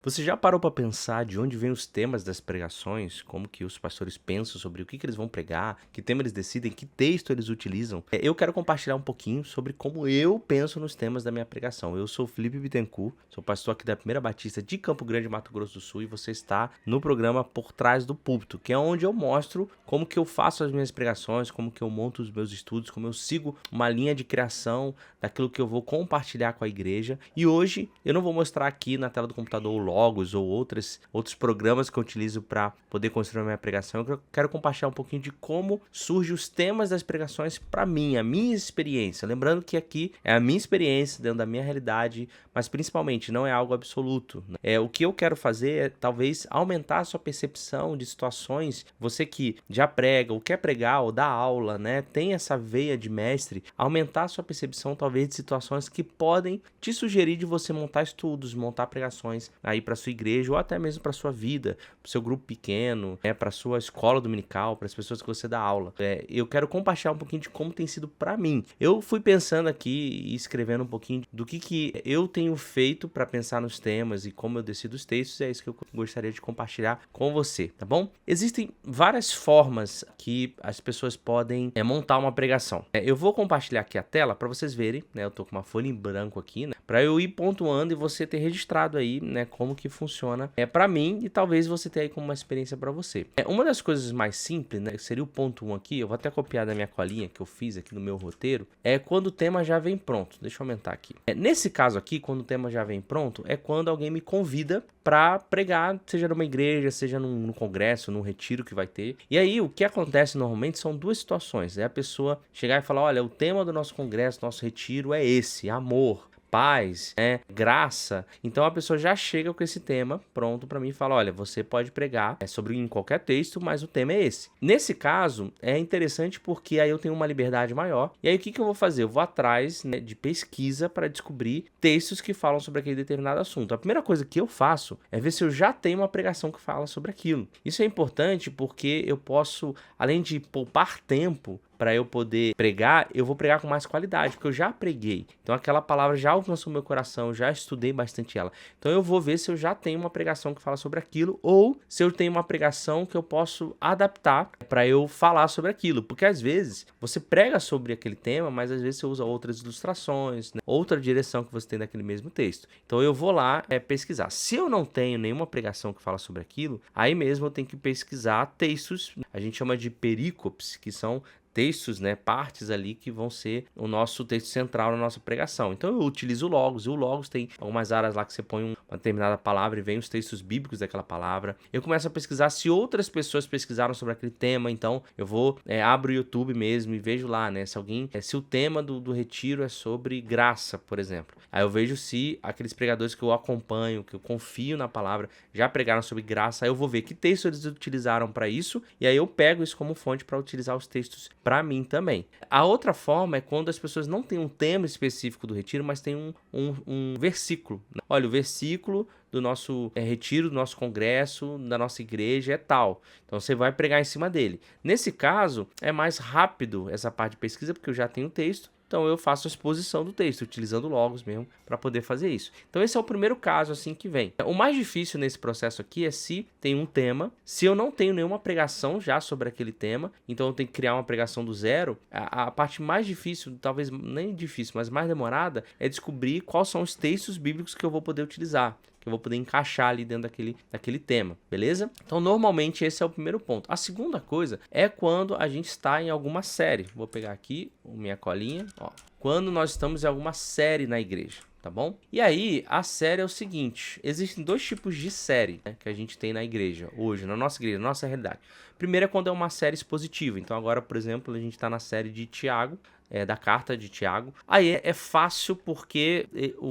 Você já parou para pensar de onde vêm os temas das pregações? Como que os pastores pensam sobre o que eles vão pregar? Que tema eles decidem? Que texto eles utilizam? Eu quero compartilhar um pouquinho sobre como eu penso nos temas da minha pregação. Eu sou Felipe Bittencourt, sou pastor aqui da Primeira Batista de Campo Grande, Mato Grosso do Sul, e você está no programa Por Trás do Púlpito, que é onde eu mostro como que eu faço as minhas pregações, como que eu monto os meus estudos, como eu sigo uma linha de criação daquilo que eu vou compartilhar com a igreja. E hoje eu não vou mostrar aqui na tela do computador o Logos ou outros programas que eu utilizo para poder construir a minha pregação. Eu quero compartilhar um pouquinho de como surgem os temas das pregações para mim, a minha experiência. Lembrando que aqui é a minha experiência dentro da minha realidade, mas principalmente não é algo absoluto. O que eu quero fazer é talvez aumentar a sua percepção de situações. Você que já prega ou quer pregar ou dá aula, né, tem essa veia de mestre, aumentar a sua percepção talvez de situações que podem te sugerir de você montar estudos, montar pregações aí para sua igreja ou até mesmo para sua vida, para o seu grupo pequeno, para sua escola dominical, para as pessoas que você dá aula. Eu quero compartilhar um pouquinho de como tem sido para mim. Eu fui pensando aqui e escrevendo um pouquinho do que eu tenho feito para pensar nos temas e como eu decido os textos. É isso que eu gostaria de compartilhar com você, tá bom? Existem várias formas que as pessoas podem montar uma pregação. Eu vou compartilhar aqui a tela para vocês verem, né? Eu tô com uma folha em branco aqui, né? Para eu ir pontuando e você ter registrado aí, né, como que funciona para mim e talvez você tenha aí como uma experiência para você. Uma das coisas mais simples, né, seria o ponto 1 aqui, eu vou até copiar da minha colinha que eu fiz aqui no meu roteiro, é quando o tema já vem pronto. Deixa eu aumentar aqui. Nesse caso aqui, quando o tema já vem pronto, é quando alguém me convida para pregar, seja numa igreja, seja num congresso, num retiro que vai ter. E aí, o que acontece normalmente são duas situações. É a pessoa chegar e falar, olha, o tema do nosso congresso, nosso retiro é esse, amor, paz, graça. Então a pessoa já chega com esse tema pronto para mim e fala, olha, você pode pregar sobre em qualquer texto, mas o tema é esse. Nesse caso, é interessante porque aí eu tenho uma liberdade maior. E aí o que eu vou fazer? Eu vou atrás, né, de pesquisa para descobrir textos que falam sobre aquele determinado assunto. A primeira coisa que eu faço é ver se eu já tenho uma pregação que fala sobre aquilo. Isso é importante porque eu posso, além de poupar tempo para eu poder pregar, eu vou pregar com mais qualidade, porque eu já preguei. Então aquela palavra já alcançou meu coração, já estudei bastante ela. Então eu vou ver se eu já tenho uma pregação que fala sobre aquilo ou se eu tenho uma pregação que eu posso adaptar para eu falar sobre aquilo. Porque às vezes você prega sobre aquele tema, mas às vezes você usa outras ilustrações, né? Outra direção que você tem daquele mesmo texto. Então eu vou lá pesquisar. Se eu não tenho nenhuma pregação que fala sobre aquilo, aí mesmo eu tenho que pesquisar textos, a gente chama de perícopes, que são textos, né, partes ali que vão ser o nosso texto central na nossa pregação. Então eu utilizo o Logos, e o Logos tem algumas áreas lá que você põe uma determinada palavra e vem os textos bíblicos daquela palavra. Eu começo a pesquisar se outras pessoas pesquisaram sobre aquele tema, então eu vou, abro o YouTube mesmo e vejo lá, né, se o tema do retiro é sobre graça, por exemplo. Aí eu vejo se aqueles pregadores que eu acompanho, que eu confio na palavra, já pregaram sobre graça, aí eu vou ver que texto eles utilizaram para isso, e aí eu pego isso como fonte para utilizar os textos para mim também. A outra forma é quando as pessoas não têm um tema específico do retiro, mas tem um versículo. Olha, o versículo do nosso retiro, do nosso congresso, da nossa igreja é tal. Então você vai pregar em cima dele. Nesse caso, é mais rápido essa parte de pesquisa, porque eu já tenho o texto. Então eu faço a exposição do texto, utilizando Logos mesmo, para poder fazer isso. Então esse é o primeiro caso assim que vem. O mais difícil nesse processo aqui é se tem um tema, se eu não tenho nenhuma pregação já sobre aquele tema, então eu tenho que criar uma pregação do zero. A parte mais difícil, talvez nem difícil, mas mais demorada, é descobrir quais são os textos bíblicos que eu vou poder utilizar, que eu vou poder encaixar ali dentro daquele tema, beleza? Então, normalmente, esse é o primeiro ponto. A segunda coisa é quando a gente está em alguma série. Vou pegar aqui minha colinha, ó. Quando nós estamos em alguma série na igreja, tá bom? E aí, a série é o seguinte, existem dois tipos de série, né, que a gente tem na igreja, hoje, na nossa igreja, na nossa realidade. Primeiro é quando é uma série expositiva. Então, agora, por exemplo, a gente está na série de Tiago, da carta de Tiago. Aí é fácil porque,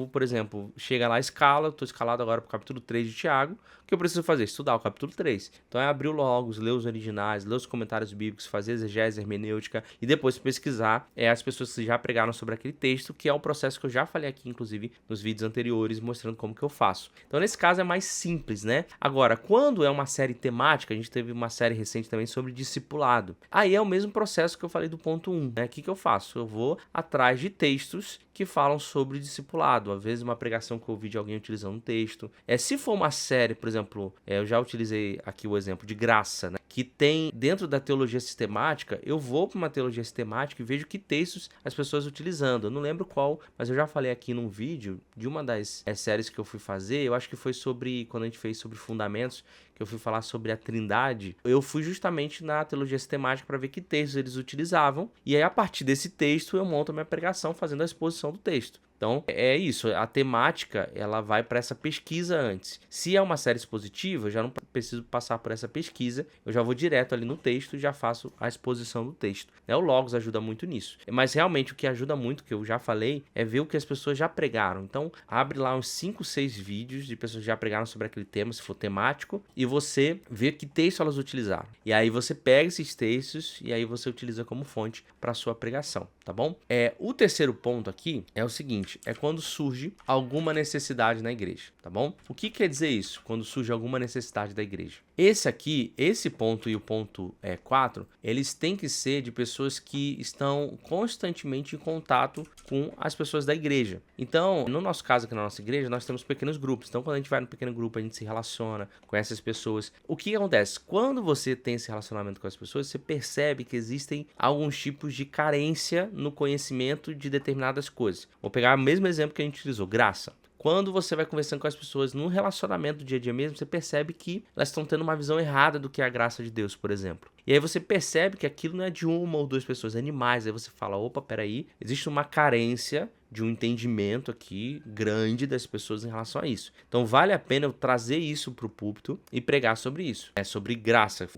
por exemplo, chega lá a escala, eu estou escalado agora para o capítulo 3 de Tiago, o que eu preciso fazer? Estudar o capítulo 3. Então é abrir o Logos, ler os originais, ler os comentários bíblicos, fazer exegese, hermenêutica e depois pesquisar as pessoas que já pregaram sobre aquele texto, que é o processo que eu já falei aqui, inclusive, nos vídeos anteriores, mostrando como que eu faço. Então nesse caso é mais simples, né? Agora, quando é uma série temática, a gente teve uma série recente também sobre discipulado. Aí é o mesmo processo que eu falei do ponto 1, né? O que eu faço? faço? Eu vou atrás de textos que falam sobre discipulado. Às vezes uma pregação que eu ouvi de alguém utilizando um texto. Se for uma série, por exemplo, eu já utilizei aqui o exemplo de graça, né? Que tem dentro da teologia sistemática, eu vou para uma teologia sistemática e vejo que textos as pessoas utilizando. Eu não lembro qual, mas eu já falei aqui num vídeo de uma das séries que eu fui fazer, eu acho que foi sobre, quando a gente fez sobre fundamentos, que eu fui falar sobre a Trindade, eu fui justamente na teologia sistemática para ver que textos eles utilizavam, e aí a partir desse texto eu monto a minha pregação fazendo a exposição do texto. Então, é isso, a temática, ela vai para essa pesquisa antes. Se é uma série expositiva, eu já não preciso passar por essa pesquisa, eu já vou direto ali no texto e já faço a exposição do texto. O Logos ajuda muito nisso. Mas realmente o que ajuda muito, que eu já falei, é ver o que as pessoas já pregaram. Então, abre lá uns 5, 6 vídeos de pessoas que já pregaram sobre aquele tema, se for temático, e você vê que texto elas utilizaram. E aí você pega esses textos e aí você utiliza como fonte para sua pregação, tá bom? O terceiro ponto aqui é o seguinte, é quando surge alguma necessidade na igreja, tá bom? O que quer dizer isso, quando surge alguma necessidade da igreja? Esse ponto e o ponto 4, eles têm que ser de pessoas que estão constantemente em contato com as pessoas da igreja. Então, no nosso caso aqui na nossa igreja, nós temos pequenos grupos. Então, quando a gente vai no pequeno grupo, a gente se relaciona, conhece as pessoas. O que acontece? Quando você tem esse relacionamento com as pessoas, você percebe que existem alguns tipos de carência no conhecimento de determinadas coisas. Vou pegar o mesmo exemplo que a gente utilizou, graça. Quando você vai conversando com as pessoas no relacionamento do dia a dia mesmo, você percebe que elas estão tendo uma visão errada do que é a graça de Deus, por exemplo. E aí você percebe que aquilo não é de uma ou duas pessoas, é animais. Aí você fala, opa, peraí, existe uma carência de um entendimento aqui grande das pessoas em relação a isso. Então vale a pena eu trazer isso para o púlpito e pregar sobre isso. É sobre graça,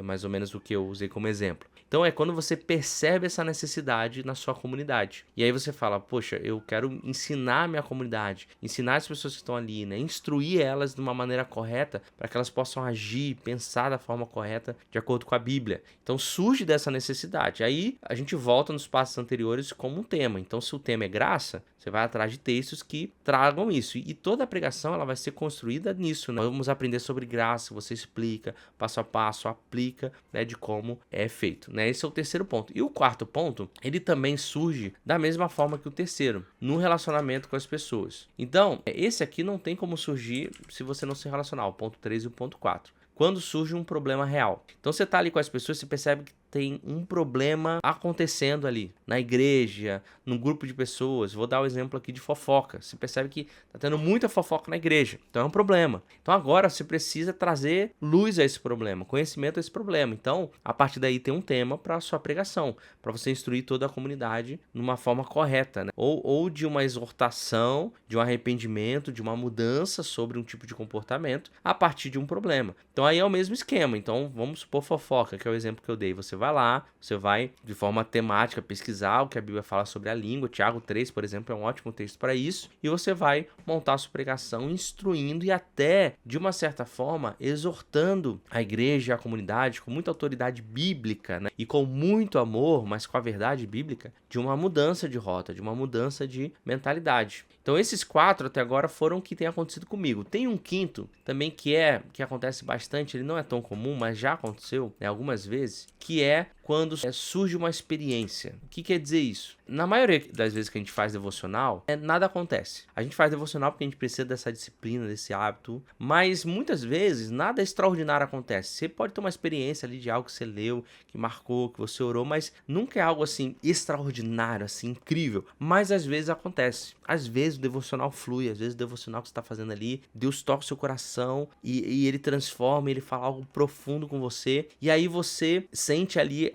mais ou menos o que eu usei como exemplo. Então é quando você percebe essa necessidade na sua comunidade. E aí você fala, poxa, eu quero ensinar a minha comunidade, ensinar as pessoas que estão ali, né? Instruir elas de uma maneira correta para que elas possam agir, pensar da forma correta, de acordo com a Bíblia. Então surge dessa necessidade. Aí a gente volta nos passos anteriores como um tema. Então se o tema é graça, você vai atrás de textos que tragam isso. E toda a pregação ela vai ser construída nisso, né? Vamos aprender sobre graça, você explica, passo a passo, aplica, né, de como é feito, né? Esse é o terceiro ponto. E o quarto ponto, ele também surge da mesma forma que o terceiro, no relacionamento com as pessoas. Então, esse aqui não tem como surgir se você não se relacionar, o ponto 3 e o ponto 4. Quando surge um problema real. Então você está ali com as pessoas, você percebe que tem um problema acontecendo ali, na igreja, num grupo de pessoas. Vou dar o exemplo aqui de fofoca. Você percebe que está tendo muita fofoca na igreja, então é um problema. Então agora você precisa trazer luz a esse problema, conhecimento a esse problema. Então, a partir daí tem um tema para a sua pregação, para você instruir toda a comunidade numa forma correta, né? Ou de uma exortação, de um arrependimento, de uma mudança sobre um tipo de comportamento a partir de um problema. Então aí é o mesmo esquema. Então vamos supor fofoca, que é o exemplo que eu dei. Você vai lá, você vai de forma temática pesquisar o que a Bíblia fala sobre a língua. Tiago 3, por exemplo, é um ótimo texto para isso. E você vai montar a sua pregação instruindo e até, de uma certa forma, exortando a igreja e a comunidade com muita autoridade bíblica, né? E com muito amor, mas com a verdade bíblica, de uma mudança de rota, de uma mudança de mentalidade. Então esses 4 até agora foram o que tem acontecido comigo. Tem um quinto também que acontece bastante, ele não é tão comum, mas já aconteceu, né, algumas vezes, que é quando surge uma experiência. O que quer dizer isso? Na maioria das vezes que a gente faz devocional, nada acontece. A gente faz devocional porque a gente precisa dessa disciplina, desse hábito, mas muitas vezes nada extraordinário acontece. Você pode ter uma experiência ali de algo que você leu, que marcou, que você orou, mas nunca é algo assim extraordinário, assim incrível. Mas às vezes acontece. Às vezes o devocional flui, às vezes o devocional que você está fazendo ali, Deus toca o seu coração e ele transforma, ele fala algo profundo com você, e aí você sente ali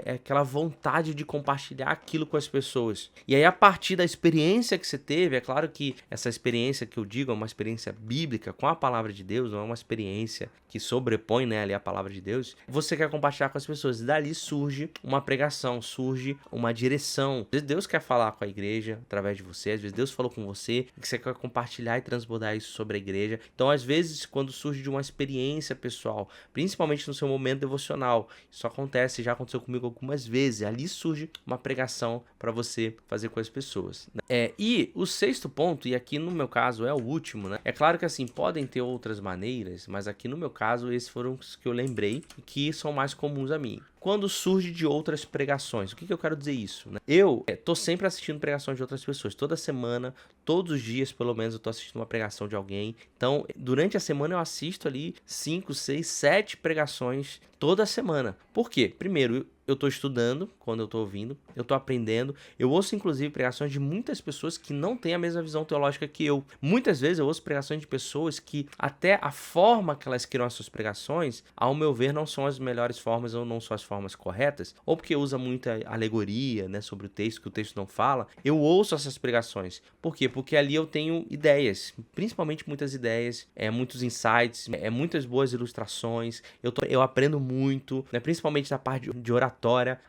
aquela vontade de compartilhar aquilo com as pessoas. E aí a partir da experiência que você teve, é claro que essa experiência que eu digo é uma experiência bíblica com a palavra de Deus, não é uma experiência que sobrepõe, né, ali a palavra de Deus, você quer compartilhar com as pessoas, e dali surge uma pregação, surge uma direção. Às vezes Deus quer falar com a igreja através de você, às vezes Deus falou com você, e que você quer compartilhar e transbordar isso sobre a igreja. Então às vezes quando surge de uma experiência pessoal, principalmente no seu momento devocional, isso acontece, já aconteceu comigo algumas vezes, ali surge uma pregação para você fazer com as pessoas, né? E o sexto ponto, e aqui no meu caso é o último, né? É claro que assim, podem ter outras maneiras, mas aqui no meu caso esses foram os que eu lembrei e que são mais comuns a mim. quando surge de outras pregações. O que eu quero dizer isso, né? Eu tô sempre assistindo pregações de outras pessoas. Toda semana, todos os dias, pelo menos, eu tô assistindo uma pregação de alguém. Então, durante a semana eu assisto ali 5, 6, 7 pregações toda semana. Por quê? Primeiro, eu tô estudando quando eu tô ouvindo, eu tô aprendendo. Eu ouço, inclusive, pregações de muitas pessoas que não têm a mesma visão teológica que eu. Muitas vezes eu ouço pregações de pessoas que até a forma que elas criam as suas pregações, ao meu ver, não são as melhores formas ou não são as formas corretas, ou porque usa muita alegoria, né, sobre o texto que o texto não fala. Eu ouço essas pregações. Por quê? Porque ali eu tenho ideias, principalmente muitas ideias, muitos insights, muitas boas ilustrações. Eu aprendo muito, né, principalmente na parte de oratória,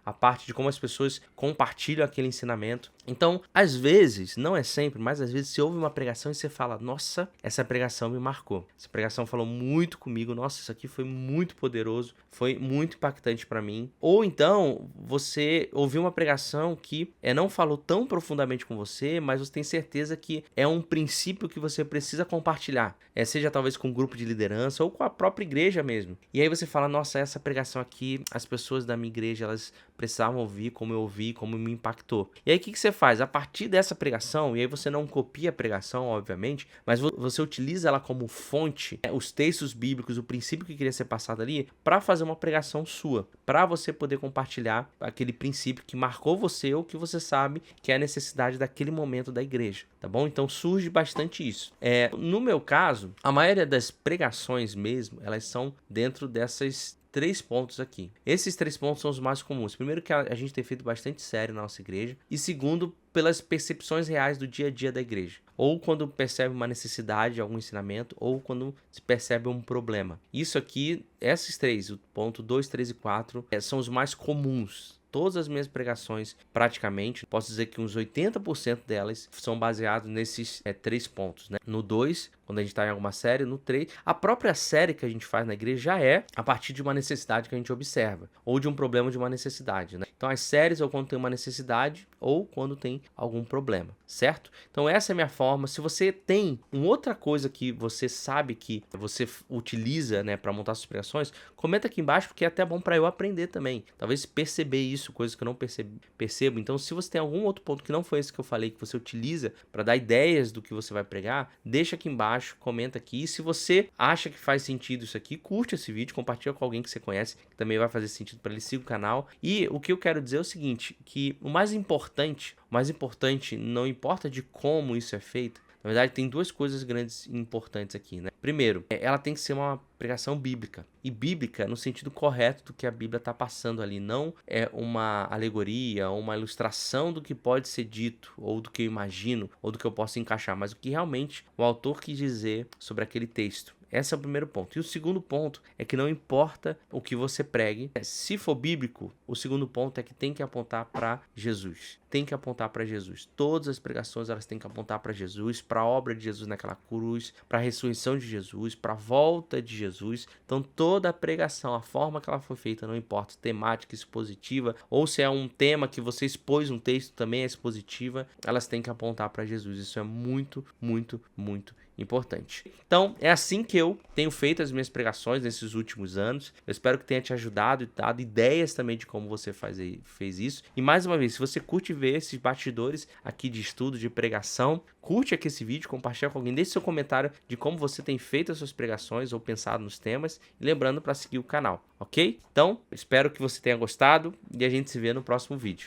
a parte de como as pessoas compartilham aquele ensinamento. Então, às vezes, não é sempre, mas às vezes você ouve uma pregação e você fala, nossa, essa pregação me marcou. Essa pregação falou muito comigo, nossa, isso aqui foi muito poderoso, foi muito impactante para mim. Ou então, você ouviu uma pregação que não falou tão profundamente com você, mas você tem certeza que é um princípio que você precisa compartilhar. Seja talvez com um grupo de liderança ou com a própria igreja mesmo. E aí você fala, nossa, essa pregação aqui, as pessoas da minha igreja, elas precisavam ouvir como eu ouvi, como me impactou. E aí o que você faz? A partir dessa pregação, e aí você não copia a pregação, obviamente, mas você utiliza ela como fonte, os textos bíblicos, o princípio que queria ser passado ali, para fazer uma pregação sua, para você poder compartilhar aquele princípio que marcou você ou que você sabe que é a necessidade daquele momento da igreja, tá bom? Então surge bastante isso. No meu caso, a maioria das pregações mesmo, elas são dentro dessas 3 pontos aqui. Esses 3 pontos são os mais comuns. Primeiro, que a gente tem feito bastante sério na nossa igreja. E segundo, pelas percepções reais do dia a dia da igreja. Ou quando percebe uma necessidade de algum ensinamento, ou quando se percebe um problema. Isso aqui, esses 3, o ponto 2, 3 e 4, são os mais comuns. Todas as minhas pregações, praticamente, posso dizer que uns 80% delas são baseadas nesses 3 pontos, né? No 2, quando a gente está em alguma série, no 3, a própria série que a gente faz na igreja já é a partir de uma necessidade que a gente observa, ou de um problema de uma necessidade, né? Então as séries ou quando tem uma necessidade, ou quando tem algum problema, certo? Então essa é a minha forma. Se você tem uma outra coisa que você sabe que você utiliza, né, para montar suas pregações, comenta aqui embaixo, porque é até bom para eu aprender também. Talvez perceber isso, coisas que eu não percebo. Então, se você tem algum outro ponto que não foi esse que eu falei, que você utiliza para dar ideias do que você vai pregar, deixa aqui embaixo, comenta aqui. E se você acha que faz sentido isso aqui, curte esse vídeo, compartilha com alguém que você conhece, que também vai fazer sentido para ele, siga o canal. E o que eu quero dizer é o seguinte, que o mais importante, não importa de como isso é feito. Na verdade, tem 2 coisas grandes e importantes aqui, né? Primeiro, ela tem que ser uma pregação bíblica. E bíblica no sentido correto do que a Bíblia está passando ali. Não é uma alegoria, uma ilustração do que pode ser dito, ou do que eu imagino, ou do que eu posso encaixar, mas o que realmente o autor quis dizer sobre aquele texto. Esse é o primeiro ponto. E o segundo ponto é que não importa o que você pregue, se for bíblico, o segundo ponto é que tem que apontar para Jesus. Tem que apontar para Jesus. Todas as pregações elas têm que apontar para Jesus, para a obra de Jesus naquela cruz, para a ressurreição de Jesus, para a volta de Jesus. Então toda a pregação, a forma que ela foi feita, não importa, temática expositiva, ou se é um tema que você expôs um texto também é expositiva, elas têm que apontar para Jesus. Isso é muito, muito, muito importante. Então, é assim que eu tenho feito as minhas pregações nesses últimos anos. Eu espero que tenha te ajudado e dado ideias também de como você fez isso. E mais uma vez, se você curte ver esses bastidores aqui de estudo, de pregação, curte aqui esse vídeo, compartilha com alguém, deixe seu comentário de como você tem feito as suas pregações ou pensado nos temas. E lembrando para seguir o canal, ok? Então, espero que você tenha gostado e a gente se vê no próximo vídeo.